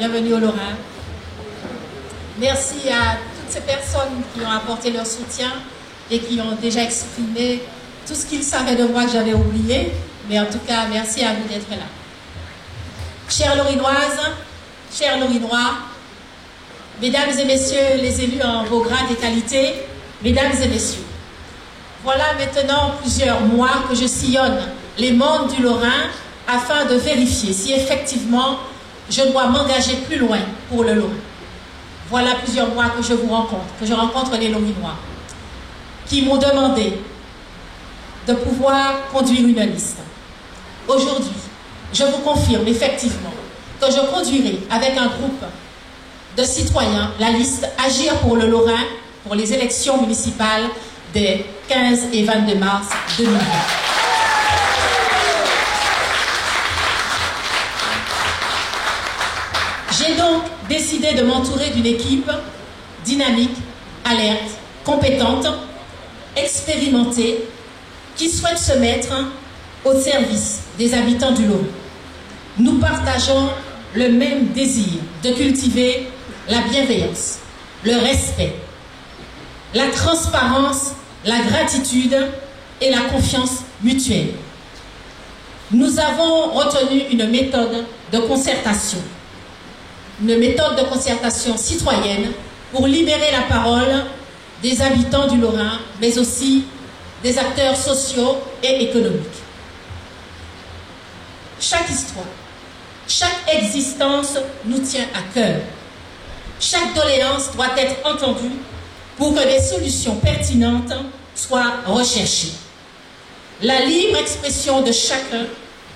bienvenue au Lorrain. Merci à toutes ces personnes qui ont apporté leur soutien et qui ont déjà exprimé tout ce qu'ils savaient de moi que j'avais oublié. Mais en tout cas, merci à vous d'être là. Chères Lorinoises, chers Lorinois, mesdames et messieurs les élus en vos grades et qualités, mesdames et messieurs, voilà maintenant plusieurs mois que je sillonne les mondes du Lorrain afin de vérifier si effectivement je dois m'engager plus loin pour le Lorrain. Voilà plusieurs mois que je vous rencontre, que je rencontre les Lorinois qui m'ont demandé de pouvoir conduire une liste. Aujourd'hui, je vous confirme effectivement que je conduirai avec un groupe de citoyens la liste Agir pour le Lorrain pour les élections municipales des 15 et 22 mars 2020. J'ai donc décidé de m'entourer d'une équipe dynamique, alerte, compétente, expérimentée, qui souhaite se mettre au service des habitants du Lorrain. Nous partageons le même désir de cultiver la bienveillance, le respect, la transparence, la gratitude et la confiance mutuelle. Nous avons retenu une méthode de concertation citoyenne pour libérer la parole des habitants du Lorrain, mais aussi des acteurs sociaux et économiques. Chaque histoire, chaque existence nous tient à cœur. Chaque doléance doit être entendue pour que des solutions pertinentes soient recherchées. La libre expression de chacun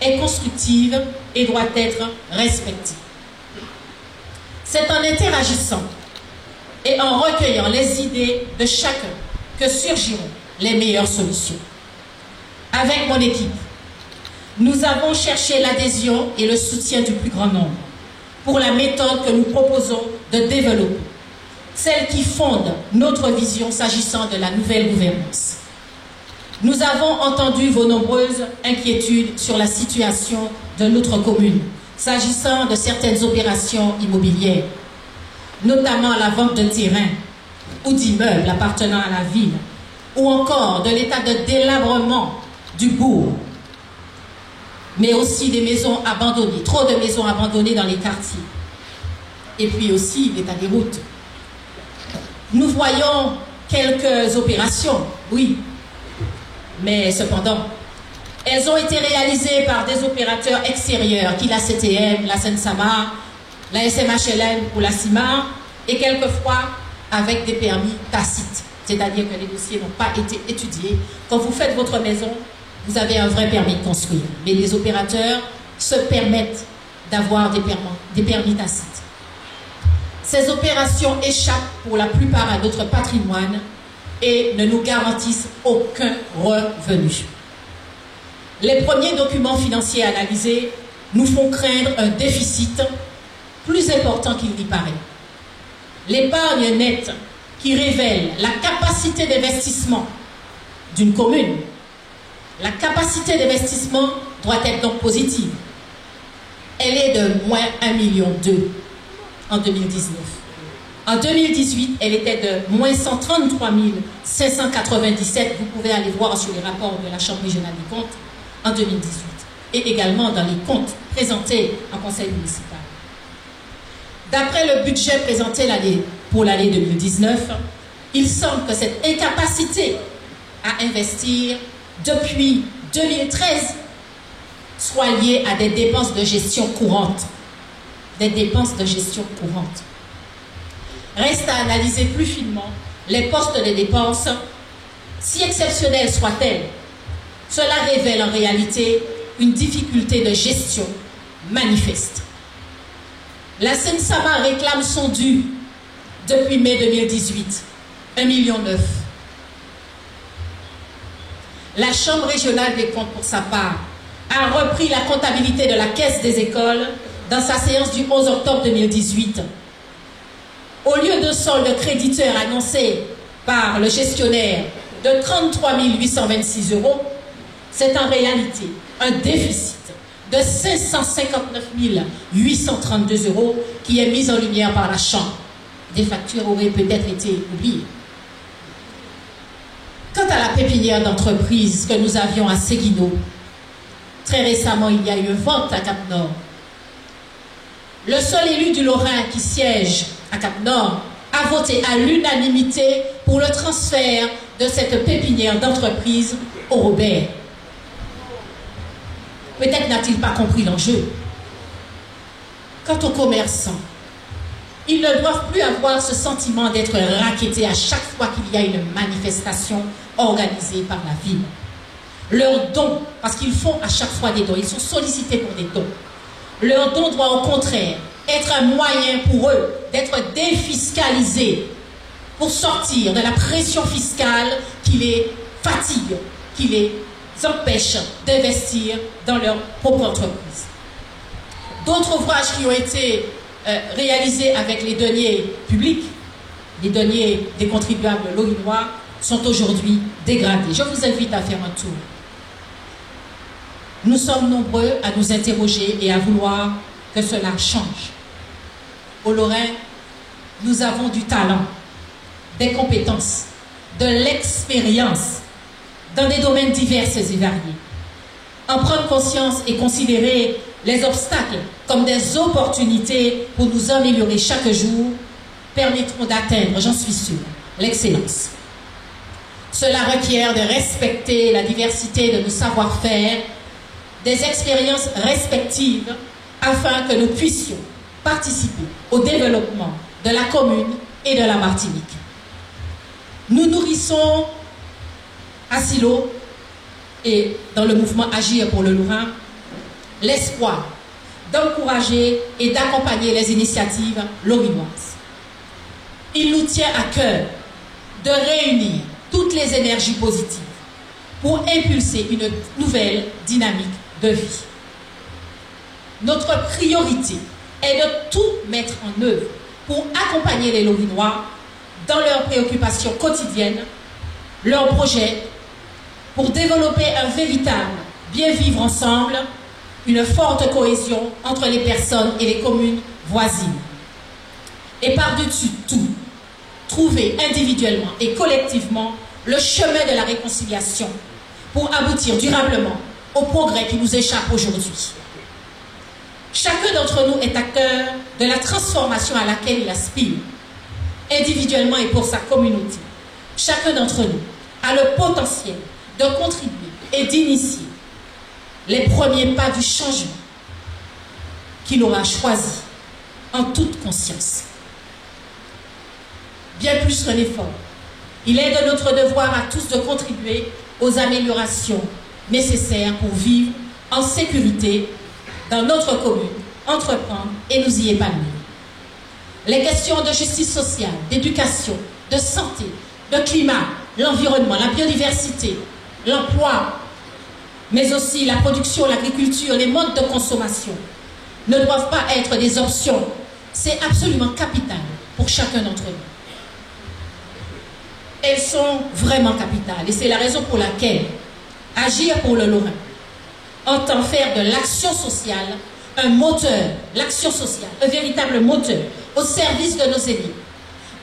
est constructive et doit être respectée. C'est en interagissant et en recueillant les idées de chacun que surgiront les meilleures solutions. Avec mon équipe, nous avons cherché l'adhésion et le soutien du plus grand nombre pour la méthode que nous proposons de développer, celle qui fonde notre vision s'agissant de la nouvelle gouvernance. Nous avons entendu vos nombreuses inquiétudes sur la situation de notre commune, s'agissant de certaines opérations immobilières, notamment la vente de terrains ou d'immeubles appartenant à la ville, ou encore de l'état de délabrement du bourg, mais aussi des maisons abandonnées, trop de maisons abandonnées dans les quartiers, et puis aussi l'état des routes. Nous voyons quelques opérations, oui, mais cependant, elles ont été réalisées par des opérateurs extérieurs, qui la CTM, la Seine-Samar, la SMHLM ou la CIMAR, et quelquefois avec des permis tacites, c'est-à-dire que les dossiers n'ont pas été étudiés. Quand vous faites votre maison, vous avez un vrai permis de construire, mais les opérateurs se permettent d'avoir des permis tacites. Ces opérations échappent pour la plupart à notre patrimoine et ne nous garantissent aucun revenu. Les premiers documents financiers analysés nous font craindre un déficit plus important qu'il n'y paraît. L'épargne nette qui révèle la capacité d'investissement d'une commune, la capacité d'investissement doit être donc positive. Elle est de moins 1,2 million en 2019. En 2018, elle était de moins 133 597. Vous pouvez aller voir sur les rapports de la Chambre régionale des comptes en 2018 et également dans les comptes présentés en conseil municipal. D'après le budget présenté pour l'année 2019, il semble que cette incapacité à investir depuis 2013 soit liée à des dépenses de gestion courantes. Des dépenses de gestion courantes. Reste à analyser plus finement les postes de dépenses, si exceptionnels soient-elles. Cela révèle en réalité une difficulté de gestion manifeste. La Seine-Samar réclame son dû depuis mai 2018, 1,9 million. La Chambre régionale des comptes, pour sa part, a repris la comptabilité de la Caisse des écoles dans sa séance du 11 octobre 2018. Au lieu de solde créditeur annoncé par le gestionnaire de 33 826 €, c'est en réalité un déficit de 559 832 € qui est mise en lumière par la Chambre. Des factures auraient peut-être été oubliées. Quant à la pépinière d'entreprise que nous avions à Séguineau, très récemment, il y a eu une vente à Cap-Nord. Le seul élu du Lorrain qui siège à Cap-Nord a voté à l'unanimité pour le transfert de cette pépinière d'entreprise au Robert. Peut-être n'a-t-il pas compris l'enjeu. Quant aux commerçants, ils ne doivent plus avoir ce sentiment d'être rackettés à chaque fois qu'il y a une manifestation organisée par la ville. Leurs dons, parce qu'ils font à chaque fois des dons, ils sont sollicités pour des dons. Leur don doit au contraire être un moyen pour eux d'être défiscalisés pour sortir de la pression fiscale qui les fatigue, qui les empêche d'investir dans leur propre entreprise. D'autres ouvrages qui ont été réalisés avec les deniers publics, les deniers des contribuables lorinois, sont aujourd'hui dégradés. Je vous invite à faire un tour. Nous sommes nombreux à nous interroger et à vouloir que cela change. Au Lorrain, nous avons du talent, des compétences, de l'expérience dans des domaines divers et variés. En prendre conscience et considérer les obstacles comme des opportunités pour nous améliorer chaque jour permettront d'atteindre, j'en suis sûre, l'excellence. Cela requiert de respecter la diversité de nos savoir-faire, des expériences respectives afin que nous puissions participer au développement de la commune et de la Martinique. Nous nourrissons à Silo et dans le mouvement Agir pour le Lorrain l'espoir d'encourager et d'accompagner les initiatives lorinoises. Il nous tient à cœur de réunir toutes les énergies positives pour impulser une nouvelle dynamique de vie. Notre priorité est de tout mettre en œuvre pour accompagner les Lorinois dans leurs préoccupations quotidiennes, leurs projets, pour développer un véritable bien vivre ensemble, une forte cohésion entre les personnes et les communes voisines. Et par-dessus tout, trouver individuellement et collectivement le chemin de la réconciliation pour aboutir durablement au progrès qui nous échappe aujourd'hui. Chacun d'entre nous est acteur de la transformation à laquelle il aspire, individuellement et pour sa communauté. Chacun d'entre nous a le potentiel de contribuer et d'initier les premiers pas du changement qu'il aura choisi en toute conscience. Bien plus qu'un effort, il est de notre devoir à tous de contribuer aux améliorations nécessaires pour vivre en sécurité dans notre commune, entreprendre et nous y épanouir. Les questions de justice sociale, d'éducation, de santé, de climat, l'environnement, la biodiversité, l'emploi, mais aussi la production, l'agriculture, les modes de consommation ne doivent pas être des options. C'est absolument capital pour chacun d'entre nous. Elles sont vraiment capitales et c'est la raison pour laquelle Agir pour le Lorrain entend faire de l'action sociale un moteur, l'action sociale, un véritable moteur au service de nos aînés,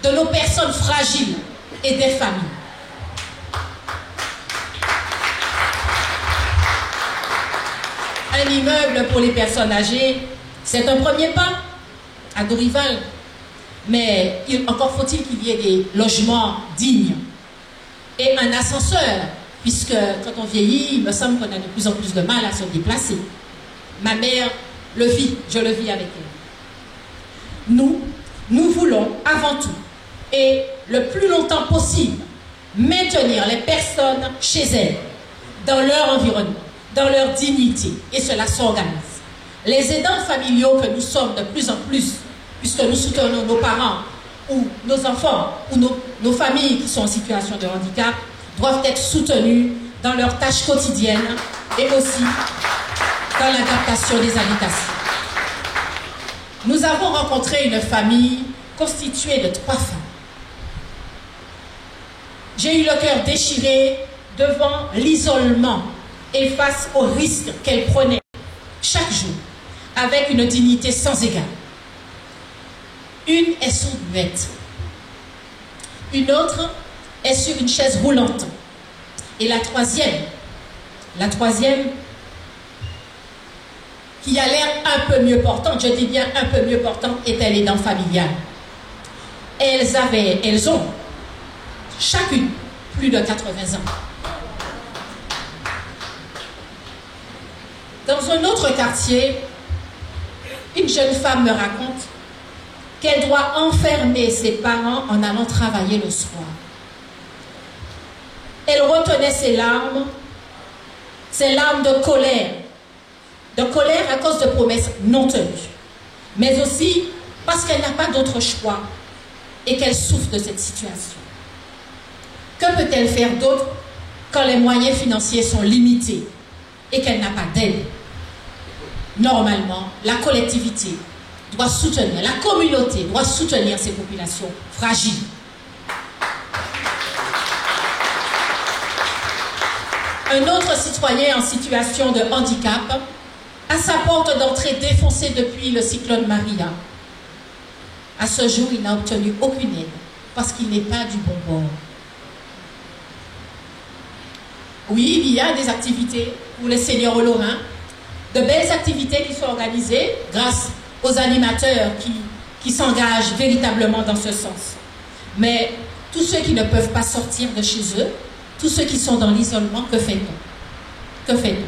de nos personnes fragiles et des familles. Un immeuble pour les personnes âgées, c'est un premier pas à Dorival, mais encore faut-il qu'il y ait des logements dignes et un ascenseur, puisque quand on vieillit, il me semble qu'on a de plus en plus de mal à se déplacer. Ma mère le vit, je le vis avec elle. Nous voulons avant tout, et le plus longtemps possible, maintenir les personnes chez elles, dans leur environnement, dans leur dignité, et cela s'organise. Les aidants familiaux que nous sommes de plus en plus, puisque nous soutenons nos parents, ou nos enfants, ou nos familles qui sont en situation de handicap, doivent être soutenus dans leurs tâches quotidiennes et aussi dans l'adaptation des habitations. Nous avons rencontré une famille constituée de 3 femmes. J'ai eu le cœur déchiré devant l'isolement et face aux risques qu'elles prenaient chaque jour, avec une dignité sans égale. Une est sourde-muette. Une autre est sur une chaise roulante. Et la troisième, qui a l'air un peu mieux portante, je dis bien un peu mieux portante, était l'aidant familial. Elles ont chacune plus de 80 ans. Dans un autre quartier, une jeune femme me raconte qu'elle doit enfermer ses parents en allant travailler le soir. Elle retenait ses larmes de colère à cause de promesses non tenues, mais aussi parce qu'elle n'a pas d'autre choix et qu'elle souffre de cette situation. Que peut-elle faire d'autre quand les moyens financiers sont limités et qu'elle n'a pas d'aide? Normalement, la collectivité doit soutenir, la communauté doit soutenir ces populations fragiles. Un autre citoyen en situation de handicap a sa porte d'entrée défoncée depuis le cyclone Maria. À ce jour, il n'a obtenu aucune aide parce qu'il n'est pas du bon bord. Oui, il y a des activités pour les seniors lorrains, de belles activités qui sont organisées grâce aux animateurs qui s'engagent véritablement dans ce sens. Mais tous ceux qui ne peuvent pas sortir de chez eux, tous ceux qui sont dans l'isolement, que fait-on? Que fait-on?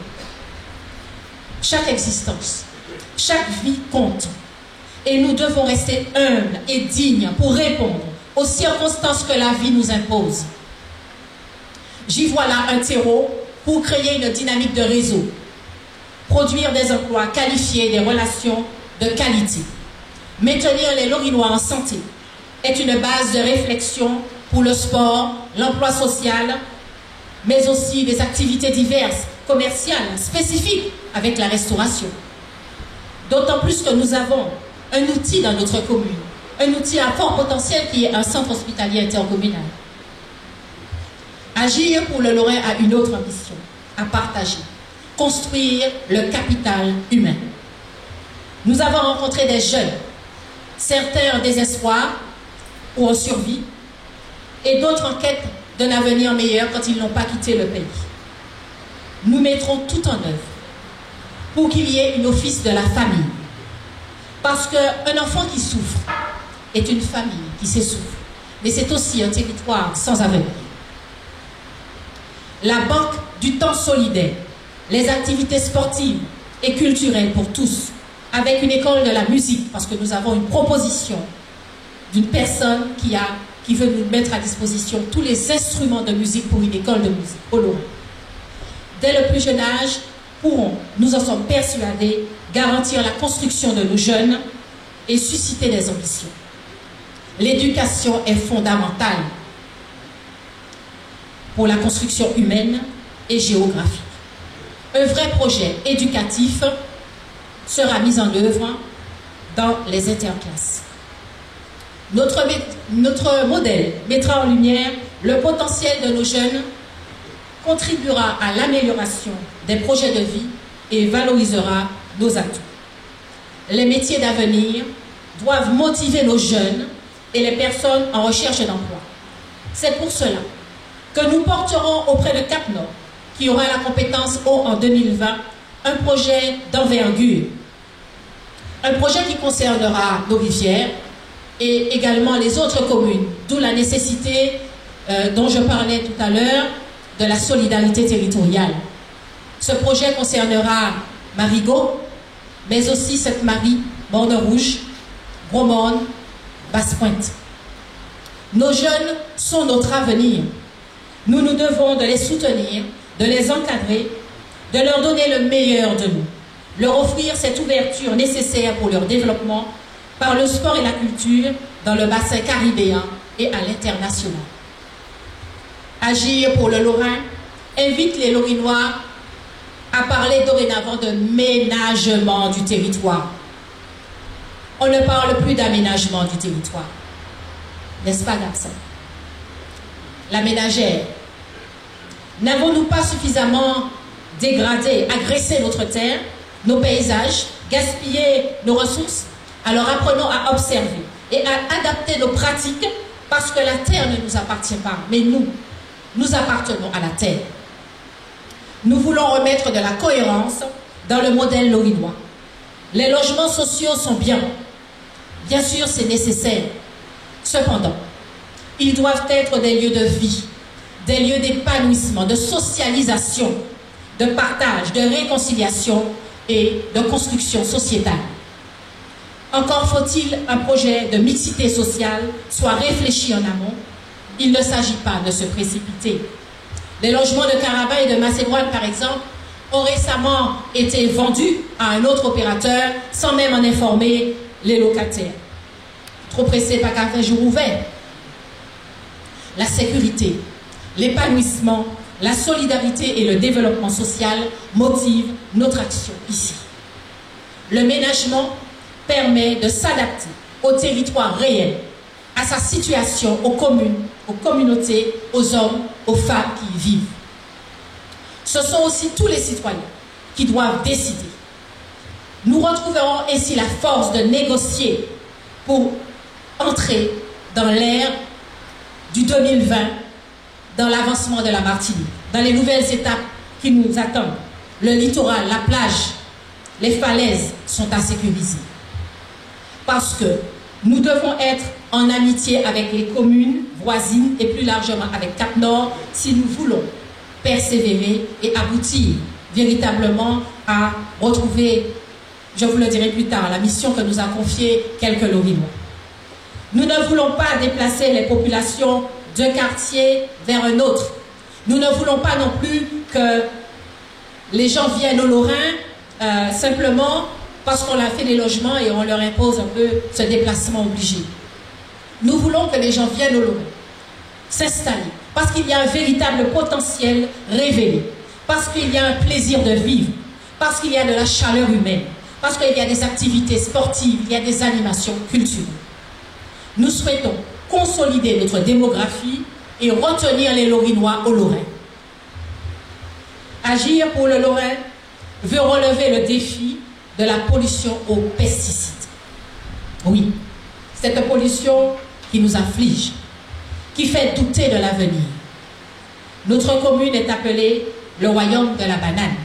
Chaque existence, chaque vie compte. Et nous devons rester humbles et dignes pour répondre aux circonstances que la vie nous impose. J'y vois là un terreau pour créer une dynamique de réseau, produire des emplois qualifiés, des relations de qualité. Maintenir les Lorinois en santé est une base de réflexion pour le sport, l'emploi social, mais aussi des activités diverses, commerciales, spécifiques avec la restauration. D'autant plus que nous avons un outil dans notre commune, un outil à fort potentiel qui est un centre hospitalier intercommunal. Agir pour le Lorrain a une autre ambition, à partager, construire le capital humain. Nous avons rencontré des jeunes, certains en désespoir ou en survie, et d'autres en quête d'un avenir meilleur quand ils n'ont pas quitté le pays. Nous mettrons tout en œuvre pour qu'il y ait une office de la famille. Parce qu'un enfant qui souffre est une famille qui s'essouffle, mais c'est aussi un territoire sans avenir. La banque du temps solidaire, les activités sportives et culturelles pour tous, avec une école de la musique, parce que nous avons une proposition d'une personne qui veut nous mettre à disposition tous les instruments de musique pour une école de musique au Lorrain. Dès le plus jeune âge, pourront, nous en sommes persuadés, garantir la construction de nos jeunes et susciter des ambitions. L'éducation est fondamentale pour la construction humaine et géographique. Un vrai projet éducatif sera mis en œuvre dans les interclasses. Notre modèle mettra en lumière le potentiel de nos jeunes, contribuera à l'amélioration des projets de vie et valorisera nos atouts. Les métiers d'avenir doivent motiver nos jeunes et les personnes en recherche d'emploi. C'est pour cela que nous porterons auprès de Cap Nord, qui aura la compétence eau en 2020, un projet d'envergure. Un projet qui concernera nos rivières et également les autres communes, d'où la nécessité dont je parlais tout à l'heure de la solidarité territoriale. Ce projet concernera Marigot, mais aussi Sainte-Marie, Borne-Rouge, Bromone, Basse-Pointe. Nos jeunes sont notre avenir. Nous nous devons de les soutenir, de les encadrer, de leur donner le meilleur de nous, leur offrir cette ouverture nécessaire pour leur développement par le sport et la culture dans le bassin caribéen et à l'international. Agir pour le Lorrain invite les Lorinois à parler dorénavant de ménagement du territoire. On ne parle plus d'aménagement du territoire. N'est-ce pas, garçon? La ménagère. N'avons-nous pas suffisamment dégradé, agressé notre terre, nos paysages, gaspiller nos ressources? Alors apprenons à observer et à adapter nos pratiques parce que la terre ne nous appartient pas, mais nous appartenons à la terre. Nous voulons remettre de la cohérence dans le modèle lorinois. Les logements sociaux sont bien. Bien sûr, c'est nécessaire. Cependant, ils doivent être des lieux de vie, des lieux d'épanouissement, de socialisation, de partage, de réconciliation et de construction sociétale. Encore faut-il un projet de mixité sociale soit réfléchi en amont. Il ne s'agit pas de se précipiter. Les logements de Carabin et de Macédoine, par exemple, ont récemment été vendus à un autre opérateur sans même en informer les locataires. Trop pressé par qu'un jour ouvert. La sécurité, l'épanouissement, la solidarité et le développement social motivent notre action ici. Le ménagement permet de s'adapter au territoire réel, à sa situation, aux communes, aux communautés, aux hommes, aux femmes qui y vivent. Ce sont aussi tous les citoyens qui doivent décider. Nous retrouverons ainsi la force de négocier pour entrer dans l'ère du 2020, dans l'avancement de la Martinique, dans les nouvelles étapes qui nous attendent. Le littoral, la plage, les falaises sont à sécuriser. Parce que nous devons être en amitié avec les communes voisines et plus largement avec Cap-Nord si nous voulons persévérer et aboutir véritablement à retrouver, je vous le dirai plus tard, la mission que nous a confiée quelques Lorinois. Nous ne voulons pas déplacer les populations d'un quartier vers un autre. Nous ne voulons pas non plus que les gens viennent au Lorrain simplement parce qu'on a fait des logements et on leur impose un peu ce déplacement obligé. Nous voulons que les gens viennent au Lorrain, s'installer, parce qu'il y a un véritable potentiel révélé, parce qu'il y a un plaisir de vivre, parce qu'il y a de la chaleur humaine, parce qu'il y a des activités sportives, il y a des animations culturelles. Nous souhaitons consolider notre démographie et retenir les Lorinois au Lorrain. Agir pour le Lorrain veut relever le défi de la pollution aux pesticides. Oui, cette pollution qui nous afflige, qui fait douter de l'avenir. Notre commune est appelée le royaume de la banane.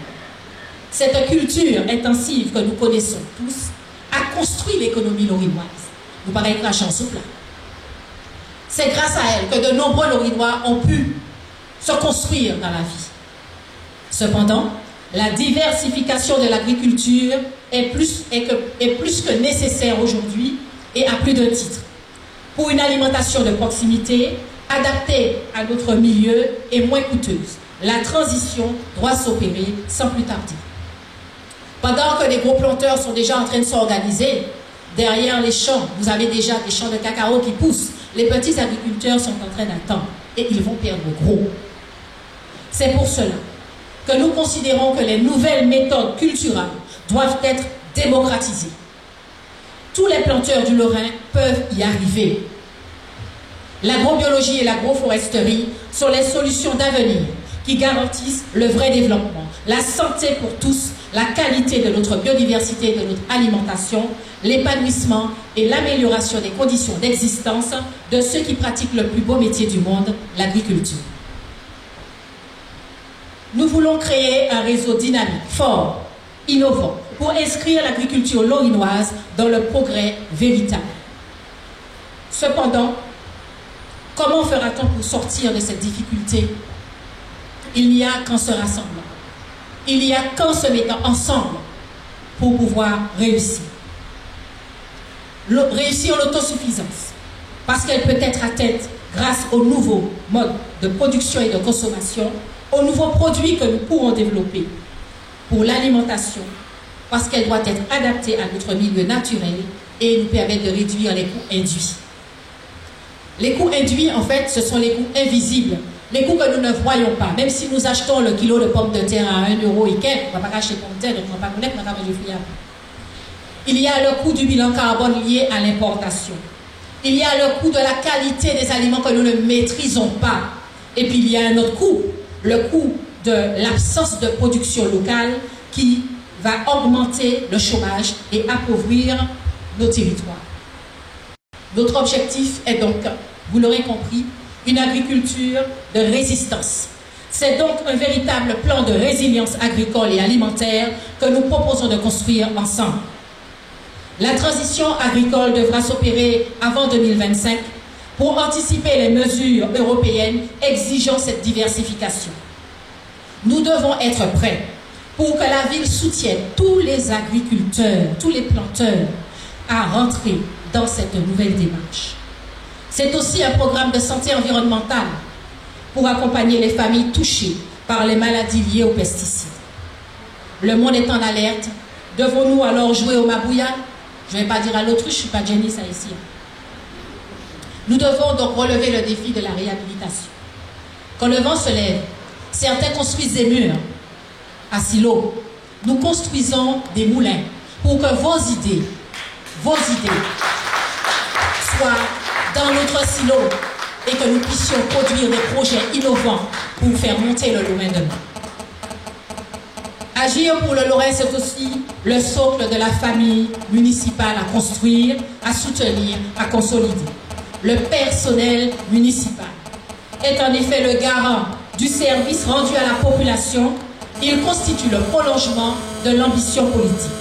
Cette culture intensive que nous connaissons tous a construit l'économie lorinoise. Nous paraît la chance au plat. C'est grâce à elle que de nombreux Lorinois ont pu se construire dans la vie. Cependant, la diversification de l'agriculture est plus que nécessaire aujourd'hui et à plus d'un titre. Pour une alimentation de proximité, adaptée à notre milieu et moins coûteuse, la transition doit s'opérer sans plus tarder. Pendant que les gros planteurs sont déjà en train de s'organiser, derrière les champs, vous avez déjà des champs de cacao qui poussent. Les petits agriculteurs sont en train d'attendre et ils vont perdre gros. C'est pour cela que nous considérons que les nouvelles méthodes culturelles doivent être démocratisées. Tous les planteurs du Lorrain peuvent y arriver. L'agrobiologie et l'agroforesterie sont les solutions d'avenir qui garantissent le vrai développement, la santé pour tous, la qualité de notre biodiversité et de notre alimentation, l'épanouissement et l'amélioration des conditions d'existence de ceux qui pratiquent le plus beau métier du monde, l'agriculture. Nous voulons créer un réseau dynamique, fort, innovant, pour inscrire l'agriculture lorinoise dans le progrès véritable. Cependant, comment fera-t-on pour sortir de cette difficulté? Il n'y a qu'en se rassemblant. Il n'y a qu'en se mettant ensemble pour pouvoir réussir. Réussir l'autosuffisance, parce qu'elle peut être atteinte grâce aux nouveaux modes de production et de consommation, aux nouveaux produits que nous pourrons développer pour l'alimentation, parce qu'elle doit être adaptée à notre milieu naturel et nous permettre de réduire les coûts induits. Les coûts induits, en fait, ce sont les coûts invisibles, les coûts que nous ne voyons pas. Même si nous achetons le kilo de pommes de terre à 1 euro et quelques, on ne va pas acheter pommes de terre, donc on ne va pas connaître, on va manger friable. Il y a le coût du bilan carbone lié à l'importation. Il y a le coût de la qualité des aliments que nous ne maîtrisons pas. Et puis il y a un autre coût, le coût de l'absence de production locale qui va augmenter le chômage et appauvrir nos territoires. Notre objectif est donc, vous l'aurez compris, une agriculture de résistance. C'est donc un véritable plan de résilience agricole et alimentaire que nous proposons de construire ensemble. La transition agricole devra s'opérer avant 2025 pour anticiper les mesures européennes exigeant cette diversification. Nous devons être prêts pour que la ville soutienne tous les agriculteurs, tous les planteurs à rentrer dans cette nouvelle démarche. C'est aussi un programme de santé environnementale pour accompagner les familles touchées par les maladies liées aux pesticides. Le monde est en alerte. Devons-nous alors jouer au mabouillage? Je ne vais pas dire à l'autruche, je ne suis pas Jenny, ça ici. Nous devons donc relever le défi de la réhabilitation. Quand le vent se lève, certains construisent des murs à silos. Nous construisons des moulins pour que vos idées soient dans notre silo et que nous puissions produire des projets innovants pour faire monter le Lorrain demain. Agir pour le Lorrain, c'est aussi le socle de la famille municipale à construire, à soutenir, à consolider. Le personnel municipal est en effet le garant du service rendu à la population. Il constitue le prolongement de l'ambition politique.